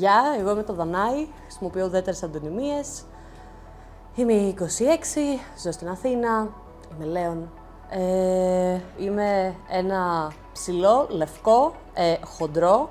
Γεια, εγώ είμαι το Δανάη, χρησιμοποιώ ουδέτερες αντωνυμίες. Είμαι 26, ζω στην Αθήνα, είμαι Λέων. Είμαι ένα ψηλό, λευκό, χοντρό,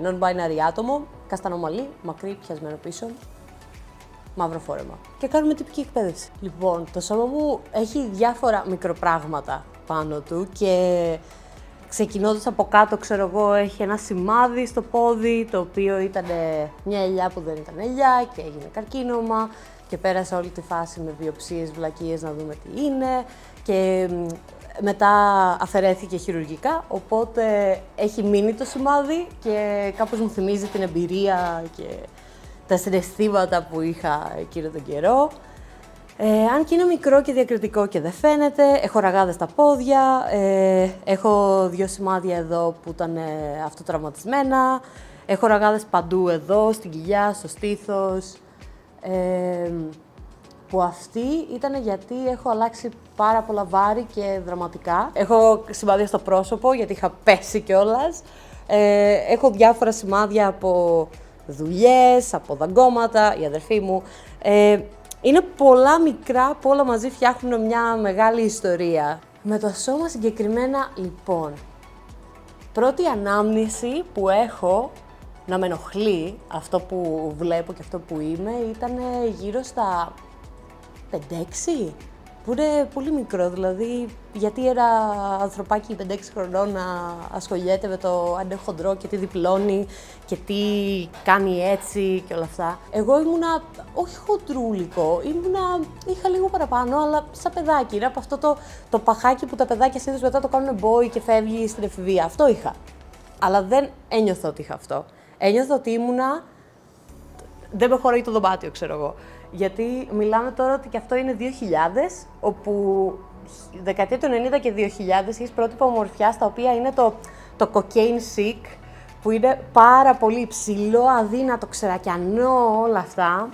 non-binary άτομο, καστανό μαλλί, μακρύ, πιασμένο πίσω, μαύρο φόρεμα. Και κάνουμε τυπική εκπαίδευση. Λοιπόν, το σώμα μου έχει διάφορα μικροπράγματα πάνω του και ξεκινώντας από κάτω, ξέρω εγώ, έχει ένα σημάδι στο πόδι, το οποίο ήταν μια ελιά που δεν ήταν ελιά και έγινε καρκίνωμα και πέρασε όλη τη φάση με βιοψίες, βλακίες να δούμε τι είναι και μετά αφαιρέθηκε χειρουργικά, οπότε έχει μείνει το σημάδι και κάπως μου θυμίζει την εμπειρία και τα συναισθήματα που είχα εκείνο τον καιρό. Αν και είναι μικρό και διακριτικό και δεν φαίνεται, έχω ραγάδες στα πόδια, έχω 2 σημάδια εδώ που ήταν αυτοτραυματισμένα, έχω ραγάδες παντού εδώ, στην κοιλιά, στο στήθος, που αυτή ήταν γιατί έχω αλλάξει πάρα πολλά βάρη και δραματικά. Έχω σημάδια στο πρόσωπο γιατί είχα πέσει κιόλας, έχω διάφορα σημάδια από δουλειές, από δαγκώματα, η αδερφή μου. Είναι πολλά μικρά που όλα μαζί φτιάχνουν μια μεγάλη ιστορία. Με το σώμα συγκεκριμένα, λοιπόν, πρώτη ανάμνηση που έχω να με ενοχλεί αυτό που βλέπω και αυτό που είμαι ήταν γύρω στα 5-6, που είναι πολύ μικρό, δηλαδή γιατί ένα ανθρωπάκι 5-6 χρονών να ασχολιέται με το αν είναι χοντρό και τι διπλώνει και τι κάνει έτσι και όλα αυτά. Εγώ ήμουνα όχι χοντρούλικο, είχα λίγο παραπάνω, αλλά σαν παιδάκι, είναι από αυτό το παχάκι που τα παιδάκια συνήθως μετά το κάνουν boy και φεύγει στην εφηβεία, αυτό είχα. Αλλά δεν ένιωθα ότι είχα αυτό. Ένιωθα ότι δεν με χωράει το δωμάτιο, ξέρω εγώ. Γιατί μιλάμε τώρα ότι και αυτό είναι 2000, όπου δεκαετία του 90 και 2000 έχεις πρότυπα ομορφιάς τα οποία είναι το cocaine chic, που είναι πάρα πολύ υψηλό, αδύνατο, ξερακιανό, όλα αυτά.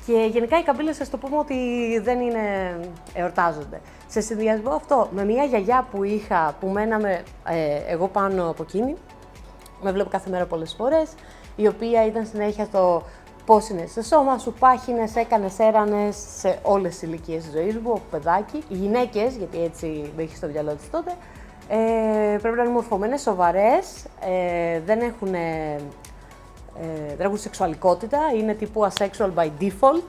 Και γενικά οι καμπύλες, ας το πούμε ότι δεν εορτάζονται. Σε συνδυασμό αυτό με μια γιαγιά που είχα, που μέναμε εγώ πάνω από εκείνη, με βλέπω κάθε μέρα πολλές φορές, η οποία ήταν συνέχεια στο πώς είναι στο σώμα σου, πάχινες, έκανες, έρανες σε όλες τις ηλικίες της ζωής μου, από παιδάκι. Οι γυναίκες, γιατί έτσι με είχε στο μυαλό της τότε, πρέπει να είναι μορφωμένες, σοβαρές, δεν έχουν σεξουαλικότητα, είναι τύπου asexual by default,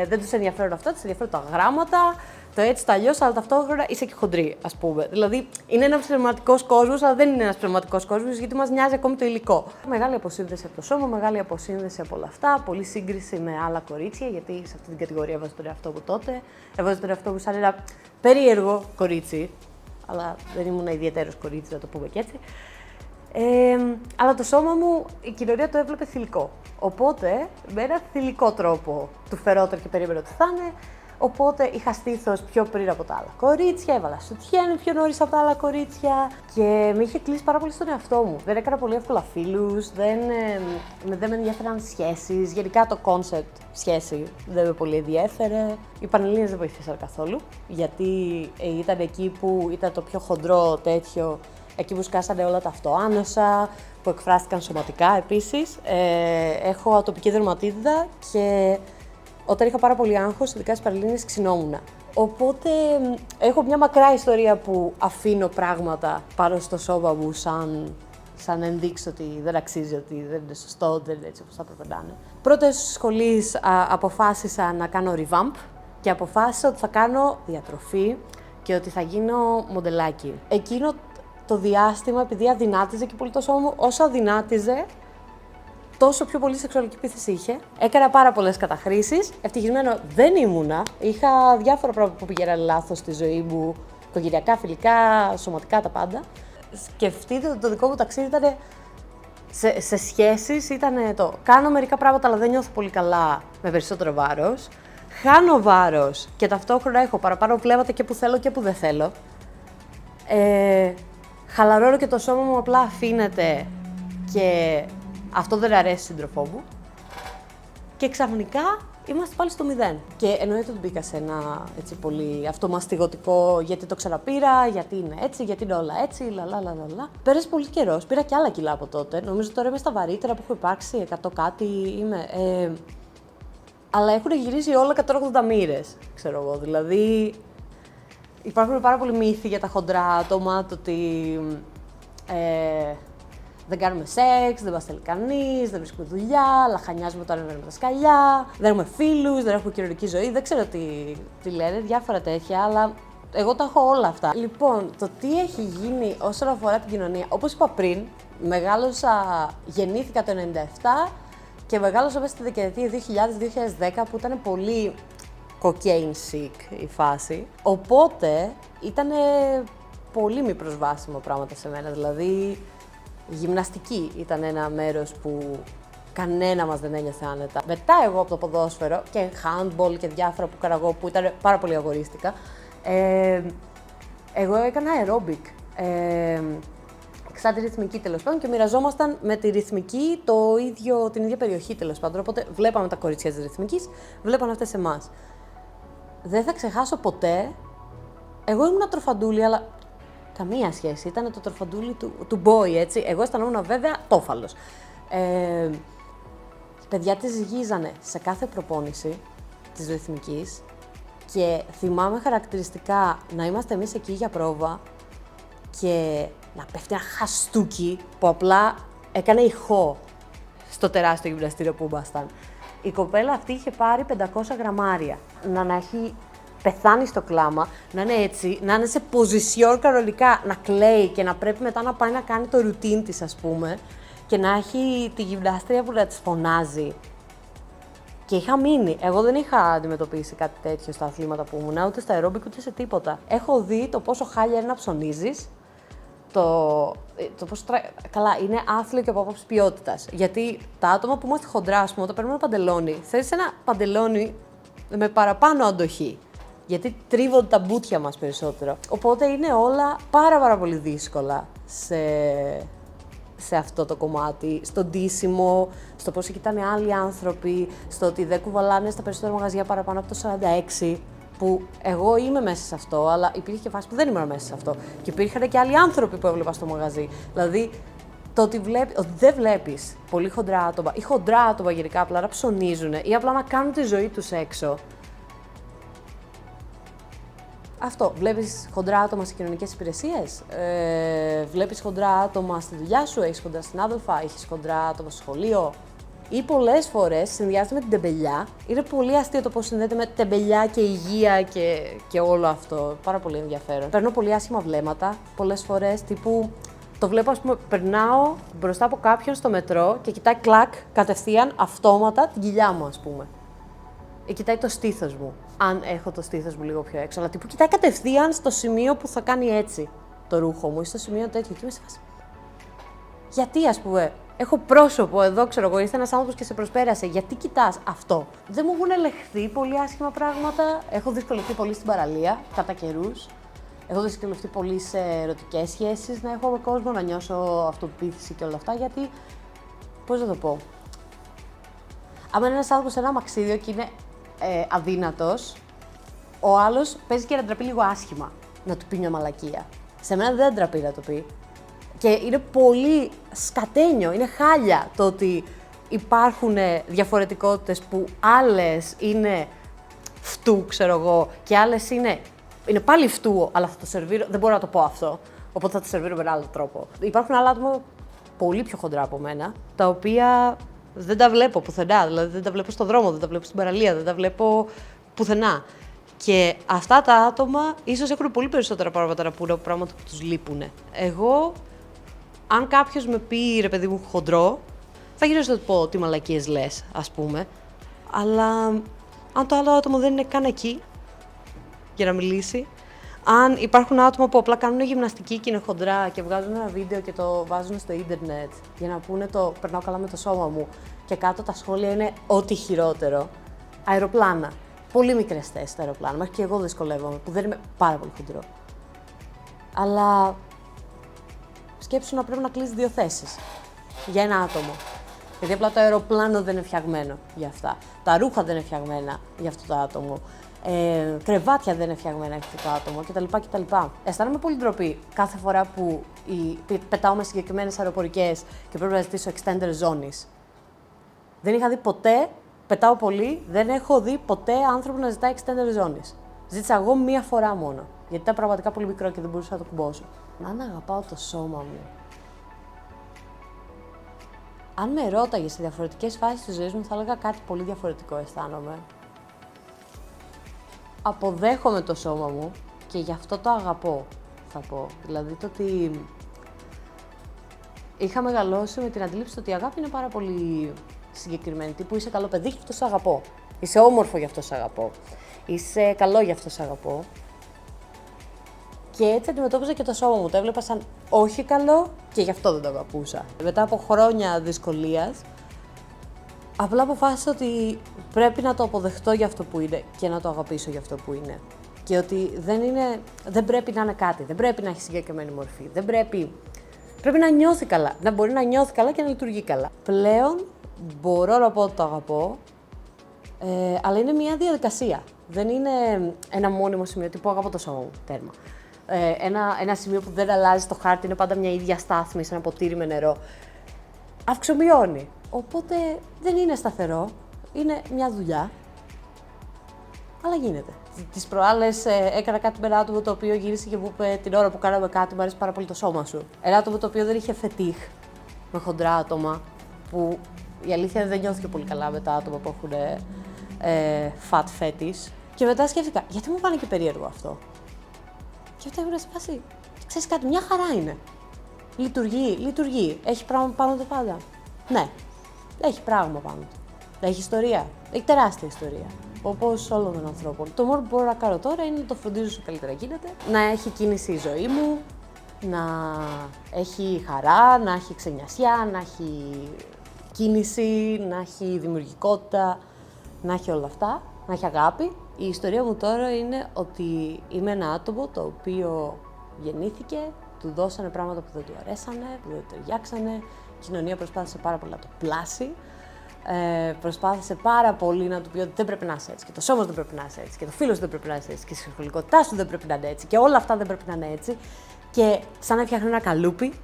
δεν τους ενδιαφέρουν αυτά, τους ενδιαφέρουν τα γράμματα, το έτσι, το αλλιώς, αλλά ταυτόχρονα είσαι και χοντρή, ας πούμε. Δηλαδή, είναι ένας πνευματικός κόσμος, αλλά δεν είναι ένας πνευματικός κόσμος, γιατί μας νοιάζει ακόμη το υλικό. Μεγάλη αποσύνδεση από το σώμα, μεγάλη αποσύνδεση από όλα αυτά, πολλή σύγκριση με άλλα κορίτσια, γιατί σε αυτή την κατηγορία έβαζα τον εαυτό μου τότε. Έβαζα τον εαυτό μου σαν ένα περίεργο κορίτσι, αλλά δεν ήμουν ιδιαίτερος κορίτσι, να το πούμε και έτσι. Αλλά το σώμα μου, η κοινωνία το έβλεπε θηλυκό. Οπότε, με ένα θηλυκό τρόπο του φερόταν και περίμενα ότι θα είναι. Οπότε είχα στήθος πιο πριν από τα άλλα κορίτσια, έβαλα σουτιέν πιο νωρίς από τα άλλα κορίτσια και με είχε κλείσει πάρα πολύ στον εαυτό μου. Δεν έκανα πολύ εύκολα φίλους, δεν με ενδιαφέραν σχέσεις. Γενικά το κόνσεπτ σχέση δεν με πολύ ενδιέφερε. Οι Πανελλήνιες δεν βοήθησαν καθόλου, γιατί ήταν εκεί που ήταν το πιο χοντρό τέτοιο, εκεί που σκάσανε όλα τα αυτοάνοσα, που εκφράστηκαν σωματικά επίσης. Έχω ατοπική δερματίτιδα και όταν είχα πάρα πολύ άγχος, ειδικά στις Πανελλήνιες, ξυνόμουνα. Οπότε έχω μια μακρά ιστορία που αφήνω πράγματα πάνω στο σώμα μου σαν ενδείξω ότι δεν αξίζει, ότι δεν είναι σωστό, δεν είναι έτσι όπως θα έπρεπε να είναι. Πρώτες σχολής αποφάσισα να κάνω revamp και αποφάσισα ότι θα κάνω διατροφή και ότι θα γίνω μοντελάκι. Εκείνο το διάστημα, επειδή αδυνάτιζε και πολύ το σώμα μου, όσο αδυνάτιζε, τόσο πιο πολύ σεξουαλική επίθεση είχε. Έκανα πάρα πολλές καταχρήσεις. Ευτυχισμένο δεν ήμουνα. Είχα διάφορα πράγματα που πήγαιναν λάθος στη ζωή μου, οικογενειακά, φιλικά, σωματικά, τα πάντα. Σκεφτείτε ότι το δικό μου ταξίδι ήταν σε σχέσεις, ήταν κάνω μερικά πράγματα, αλλά δεν νιώθω πολύ καλά με περισσότερο βάρος. Χάνω βάρος και ταυτόχρονα έχω παραπάνω βλέμματα και που θέλω και που δεν θέλω. Χαλαρώνω και το σώμα μου απλά αφήνεται και αυτό δεν αρέσει στον σύντροφό μου. Και ξαφνικά είμαστε πάλι στο 0. Και εννοείται ότι μπήκα σε ένα έτσι πολύ αυτομαστιγωτικό γιατί το ξαναπήρα, γιατί είναι έτσι, γιατί είναι όλα έτσι, λαλαλαλαλα. Πέρασε πολύ καιρός, πήρα και άλλα κιλά από τότε. Νομίζω τώρα είμαι στα βαρύτερα που έχω υπάρξει, 100 κάτι είμαι. Αλλά έχουν γυρίσει όλα 180 μοίρες, ξέρω εγώ. Δηλαδή, υπάρχουν πάρα πολλοί μύθοι για τα χοντρά άτομα, το ότι δεν κάνουμε σεξ, δεν μας θέλει κανείς, δεν βρίσκουμε δουλειά, λαχανιάζουμε το ανεβαίνουμε με τα σκαλιά, δεν έχουμε φίλους, δεν έχουμε κοινωνική ζωή, δεν ξέρω τι λένε, διάφορα τέτοια, αλλά εγώ τα έχω όλα αυτά. Λοιπόν, το τι έχει γίνει όσον αφορά την κοινωνία, όπως είπα πριν, γεννήθηκα το 1997 και μεγάλωσα μέσα στη δεκαετία 2000-2010 που ήταν πολύ cocaine chic η φάση. Οπότε ήταν πολύ μη προσβάσιμο πράγματα σε μένα. Δηλαδή, η γυμναστική ήταν ένα μέρος που κανένα μας δεν ένιωθε άνετα. Μετά εγώ από το ποδόσφαιρο και handball και διάφορα που έκανα εγώ που ήταν πάρα πολύ αγορίστικα, εγώ έκανα aerobic. Σαν τη ρυθμική τέλος πάντων και μοιραζόμασταν με τη ρυθμική την ίδια περιοχή τέλος πάντων. Οπότε βλέπαμε τα κορίτσια της ρυθμικής, βλέπανε αυτές εμάς. Δεν θα ξεχάσω ποτέ. Εγώ ήμουν τροφαντούλη, αλλά καμία σχέση. Ήταν το τροφαντούλη του boy, έτσι. Εγώ αισθανόμουν βέβαια τόφαλος. Παιδιά τη ζυγίζανε σε κάθε προπόνηση της ρυθμικής και θυμάμαι χαρακτηριστικά να είμαστε εμείς εκεί για πρόβα και να πέφτει ένα χαστούκι που απλά έκανε ηχό στο τεράστιο γυμναστήριο που ήμασταν. Η κοπέλα αυτή είχε πάρει 500 γραμμάρια. Να έχει πεθάνει στο κλάμα, να είναι έτσι, να είναι σε ποζισιόν κανονικά, να κλαίει και να πρέπει μετά να πάει να κάνει το ρουτίν της, ας πούμε, και να έχει τη γυμνάστρια που να της φωνάζει. Και είχα μείνει. Εγώ δεν είχα αντιμετωπίσει κάτι τέτοιο στα αθλήματα που ήμουν, ούτε στα aerobic ούτε σε τίποτα. Έχω δει το πόσο χάλια είναι να ψωνίζεις. Καλά, είναι άθλιο και από άποψη ποιότητας. Γιατί τα άτομα που είμαστε χοντρά, ας πούμε, όταν παίρνουμε ένα παντελόνι, θέλεις ένα παντελόνι με παραπάνω αντοχή. Γιατί τρίβονται τα μπουτια μας περισσότερο. Οπότε είναι όλα πάρα πολύ δύσκολα σε αυτό το κομμάτι. Στο ντύσιμο, στο πώς κοιτάνε άλλοι άνθρωποι, στο ότι δεν κουβαλάνε στα περισσότερα μαγαζιά παραπάνω από το 46. Που εγώ είμαι μέσα σε αυτό, αλλά υπήρχε και φάση που δεν ήμουν μέσα σε αυτό. Και υπήρχαν και άλλοι άνθρωποι που έβλεπα στο μαγαζί. Δηλαδή, το ότι δεν βλέπεις πολύ χοντρά άτομα ή χοντρά άτομα γενικά απλά να ψωνίζουν ή απλά να κάνουν τη ζωή τους έξω. Αυτό. Βλέπεις χοντρά άτομα σε κοινωνικές υπηρεσίες, βλέπεις χοντρά άτομα στη δουλειά σου, έχεις χοντρά συνάδελφα, έχεις χοντρά άτομα στο σχολείο. Ή πολλές φορές συνδυάζεται με την τεμπελιά. Είναι πολύ αστείο το πώς συνδέεται με τεμπελιά και υγεία και όλο αυτό. Πάρα πολύ ενδιαφέρον. Παίρνω πολύ άσχημα βλέμματα πολλές φορές, τύπου το βλέπω, ας πούμε, περνάω μπροστά από κάποιον στο μετρό και κοιτάει κλακ κατευθείαν αυτόματα την κοιλιά μου, ας πούμε. Κοιτάει το στήθος μου, αν έχω το στήθος μου λίγο πιο έξω. Αλλά τύπου κοιτάει κατευθείαν στο σημείο που θα κάνει έτσι το ρούχο μου ή στο σημείο τέτοιο. Και είμαι σε φάση. Γιατί, ας πούμε, έχω πρόσωπο εδώ, ξέρω εγώ, ήρθε ένας άνθρωπος και σε προσπέρασε. Γιατί κοιτάς αυτό? Δεν μου έχουν ελεγχθεί πολύ άσχημα πράγματα. Έχω δυσκολευτεί πολύ στην παραλία, κατά καιρούς. Έχω δυσκολευτεί πολύ σε ερωτικές σχέσεις, να έχω με κόσμο, να νιώσω αυτοπεποίθηση και όλα αυτά. Γιατί, πώς να το πω. Αν είναι ένας άνθρωπος σε ένα αμαξίδιο και είναι αδύνατος, ο άλλος παίζει και να ντραπεί λίγο άσχημα να του πει μια μαλακία. Σε μένα δεν ντραπεί να το πει. Και είναι πολύ σκατένιο, είναι χάλια το ότι υπάρχουν διαφορετικότητες που άλλες είναι φτού, ξέρω εγώ, και άλλες είναι πάλι φτού, αλλά θα το σερβίρω, δεν μπορώ να το πω αυτό, οπότε θα το σερβίρω με έναν άλλο τρόπο. Υπάρχουν άλλα άτομα πολύ πιο χοντρά από μένα, τα οποία δεν τα βλέπω πουθενά, δηλαδή δεν τα βλέπω στον δρόμο, δεν τα βλέπω στην παραλία, δεν τα βλέπω πουθενά. Και αυτά τα άτομα ίσως έχουν πολύ περισσότερα πράγματα να πούνε από πράγματα που τους λείπουν. Εγώ, αν κάποιος με πει, ρε παιδί μου, χοντρό, θα γυρίσω να του πω τι μαλακίες λες, ας πούμε. Αλλά αν το άλλο άτομο δεν είναι καν εκεί για να μιλήσει, αν υπάρχουν άτομα που απλά κάνουν γυμναστική και είναι χοντρά και βγάζουν ένα βίντεο και το βάζουν στο ίντερνετ για να πούνε το περνάω καλά με το σώμα μου και κάτω τα σχόλια είναι ό,τι χειρότερο. Αεροπλάνα. Πολύ μικρές θέσεις τα αεροπλάνα. Μέχρι και εγώ δυσκολεύομαι που δεν είμαι πάρα πολύ χοντρό. Αλλά σκέψου να πρέπει να κλείσεις 2 θέσεις για ένα άτομο. Γιατί απλά το αεροπλάνο δεν είναι φτιαγμένο για αυτά. Τα ρούχα δεν είναι φτιαγμένα για αυτό το άτομο. Κρεβάτια δεν είναι φτιαγμένα για αυτό το άτομο κτλ. Αισθάνομαι πολύ ντροπή κάθε φορά που πετάω με συγκεκριμένες αεροπορικές και πρέπει να ζητήσω extender zones. Δεν είχα δει ποτέ, πετάω πολύ, δεν έχω δει ποτέ άνθρωπο να ζητάει extender zones. Ζήτησα εγώ μία φορά μόνο. Γιατί ήταν πραγματικά πολύ μικρό και δεν μπορούσα να το κουμπώσω. Αν αγαπάω το σώμα μου. Αν με ρώταγε σε διαφορετικές φάσεις της ζωής μου, θα έλεγα κάτι πολύ διαφορετικό αισθάνομαι. Αποδέχομαι το σώμα μου και γι' αυτό το αγαπώ, θα πω. Δηλαδή το ότι είχα μεγαλώσει με την αντίληψη ότι η αγάπη είναι πάρα πολύ συγκεκριμένη. Τύπου είσαι καλό παιδί, γι' αυτό σε αγαπώ. Είσαι όμορφο, γι' αυτό σε αγαπώ. Είσαι καλό, γι' αυτό σε αγαπώ. Και έτσι αντιμετώπιζα και το σώμα μου. Το έβλεπα σαν όχι καλό και γι' αυτό δεν το αγαπούσα. Μετά από χρόνια δυσκολίας, απλά αποφάσισα ότι πρέπει να το αποδεχτώ για αυτό που είναι και να το αγαπήσω για αυτό που είναι. Και ότι δεν πρέπει να είναι κάτι, δεν πρέπει να έχει συγκεκριμένη μορφή, πρέπει να νιώθει καλά, να μπορεί να νιώθει καλά και να λειτουργεί καλά. Πλέον μπορώ να πω ότι το αγαπώ, αλλά είναι μια διαδικασία. Δεν είναι ένα μόνιμο σημείο, τύπου αγαπώ το σώμα μου, τέρμα. Ένα σημείο που δεν αλλάζει στο χάρτη, είναι πάντα μια ίδια στάθμη σε ένα ποτήρι με νερό. Αυξομειώνει. Οπότε δεν είναι σταθερό, είναι μια δουλειά, αλλά γίνεται. Τις προάλλες έκανα κάτι με ένα άτομο το οποίο γύρισε και μου είπε την ώρα που κάναμε κάτι, μου αρέσει πάρα πολύ το σώμα σου. Ένα άτομο το οποίο δεν είχε φετίχ, με χοντρά άτομα, που η αλήθεια δεν νιώθηκε πολύ καλά με τα άτομα που έχουν fat fetish. Και μετά σκέφτηκα, γιατί μου πάνε και περίεργο αυτό. Και αυτά ήμουν σε φάση, ξέρεις κάτι, μια χαρά είναι. Λειτουργεί. Έχει πράγμα πάνω του πάντα. Ναι, έχει πράγμα πάνω του. Έχει ιστορία. Έχει τεράστια ιστορία. Όπως όλων των ανθρώπων. Το μόνο που μπορώ να κάνω τώρα είναι να το φροντίζω όσο καλύτερα γίνεται. Να έχει κίνηση η ζωή μου, να έχει χαρά, να έχει ξενιασιά, να έχει κίνηση, να έχει δημιουργικότητα, να έχει όλα αυτά, να έχει αγάπη. Η ιστορία μου τώρα είναι ότι είμαι ένα άτομο το οποίο γεννήθηκε, του δώσανε πράγματα που δεν του αρέσανε, που δεν του ταιριάξανε. Η κοινωνία προσπάθησε πάρα πολύ να το πλάσει. Προσπάθησε πάρα πολύ να του πει ότι δεν πρέπει να είσαι έτσι και το σώμα σου δεν πρέπει να είσαι έτσι και το φίλο σου δεν πρέπει να είσαι έτσι και η σεξουαλικότητά σου δεν πρέπει να είναι έτσι και όλα αυτά δεν πρέπει να είναι έτσι. Και σαν να φτιάχνει ένα καλούπι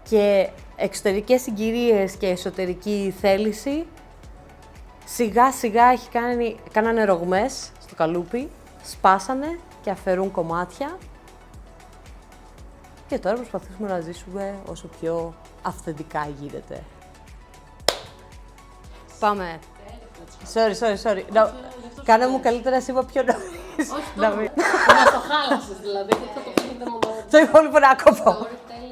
και εξωτερικές συγκυρίες και εσωτερική θέληση σιγά σιγά κάνανε ρογμές στο καλούπι, σπάσανε και αφαιρούν κομμάτια και τώρα προσπαθήσουμε να ζήσουμε όσο πιο αυθεντικά γίνεται. Πάμε. Sorry. Κάνε μου καλύτερα εσύ πιο νωρίς. Όχι, να το χάλασες δηλαδή, γιατί θα το πείτε μόνο. Το υπόλοιπο να κόβω.